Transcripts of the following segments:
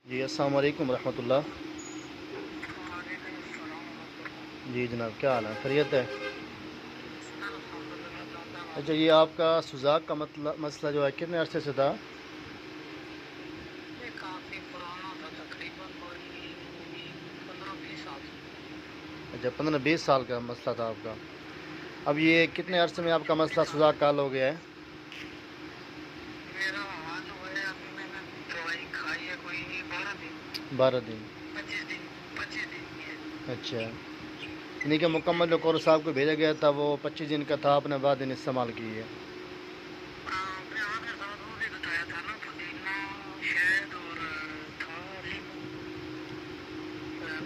جی السلام علیکم ورحمۃ اللہ۔ جی جناب، کیا حال ہے؟ خیریت ہے؟ اچھا، یہ آپ کا سوزاک کا مسئلہ جو ہے کتنے عرصے سے تھا؟ یہ کافی پرانا تھا، تقریباً کوئی 15-20 سال سے۔ اچھا، 15-20 سال کا مسئلہ تھا آپ کا۔ اب یہ کتنے عرصے میں آپ کا مسئلہ سوزاک کا حل ہو گیا ہے؟ میرا حال ہوا ہے، ابھی میں نے دوائی کھائی ہے کوئی 12 دن 12 دن 25 دن کی ہے۔ اچھا، یعنی کہ مکمل جو کورس صاحب کو بھیجا گیا تھا وہ 25 دن کا تھا، آپ نے 12 دن استعمال کی ہے۔ پھر آپ نے ساتھ وہ بھی بتایا تھا نا، پودینہ شہد اور تھا لیمو،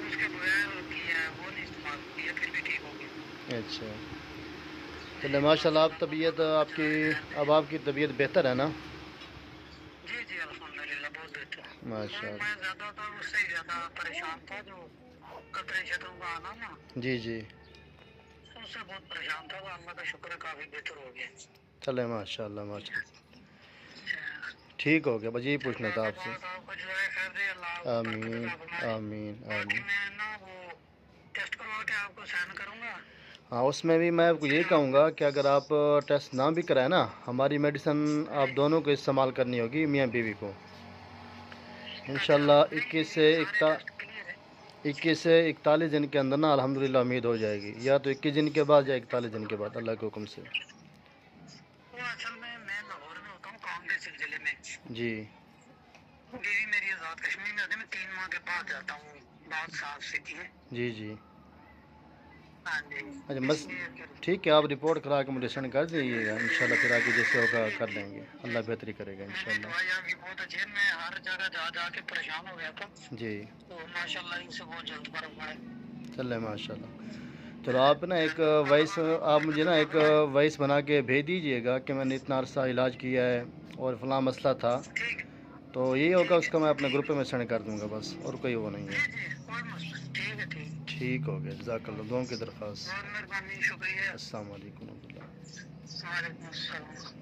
اس کے بغیر ہوتی ہے، وہ نہیں استعمال کی ہے، پھر بھی ٹھیک ہو گیا۔ اچھا، چلے ماشاء اللہ۔ اب طبیعت آپ کی آپ کی طبیعت بہتر ہے نا؟ جی الحمدللہ بہت بہتر ہے۔ ماشاء میں اللہ۔ زیادہ تر اس سے زیادہ پریشان تھا، جو قطرے شطروں کا آنا نا، جی جی، اس سے بہت پریشان تھا، اللہ کا شکر ہے کافی بہتر ہو گیا۔ چلے ماشاء اللہ ماشاء اللہ، ٹھیک ہو گیا۔ بس یہی پوچھنا تھا آپ سے۔ آپ کو جو ہے خیر دے اللہ، برکت آمین عطا فرمائے۔ آمین باقی آمین۔ میں نا وہ ٹیسٹ کروا کے آپ کو سینڈ کروں گا۔ ہاں، اس میں بھی میں آپ کو یہ کہوں گا کہ اگر آپ ٹیسٹ نہ بھی کرائیں نا، ہماری میڈیسن آپ دونوں کو استعمال کرنی ہوگی، میاں بیوی کو۔ انشاءاللہ 21 سے 41 دن کے اندر نا الحمدللہ امید ہو جائے گی، یا تو 21 دن کے بعد یا 41 دن کے بعد، اللہ کے حکم سے۔ وہ اصل میں لاہور میں ہوتا ہوں کام کے سلسلے میں، جی بیوی میری آزاد کشمیر میں ہوتی ہے، میں 3 ماہ کے بعد جاتا ہوں، بہت صاف ستھری ہے۔ جی جی، ہاں جی، اچھا اس بس لیے پھر ٹھیک ہے، آپ رپورٹ کرا کے مجھے سینڈ کر دیجیے گا، انشاءاللہ پھر آگے جیسے ہوگا کر لیں گے، اللہ بہتری کرے گا انشاءاللہ۔ دوائی آپ کی بہت اچھی ہے، میں ہر جگہ جا کے پریشان ہو گیا تھا، جی تو ماشاءاللہ ان سے بہت جلد فرق پڑا۔ چلے ماشاءاللہ۔ چلو آپ نا ایک وائس، آپ مجھے نا ایک وائس بنا کے بھیج دیجیے گا کہ میں نے اتنا عرصہ علاج کیا ہے اور فلاں مسئلہ تھا، ٹھیک ہے، تو یہی ہوگا، اس کا میں اپنے گروپ میں سینڈ کر دوں گا بس، اور کوئی وہ نہیں ہے۔ جی کوئی مسئلہ نہیں، ٹھیک ہے، ٹھیک، ٹھیک ہو گیا، جزاک اللہ، دعاؤں کی درخواست۔ بہت مہربانی، شکریہ۔ السلام علیکم ورحمۃ اللہ۔ وعلیکم السلام۔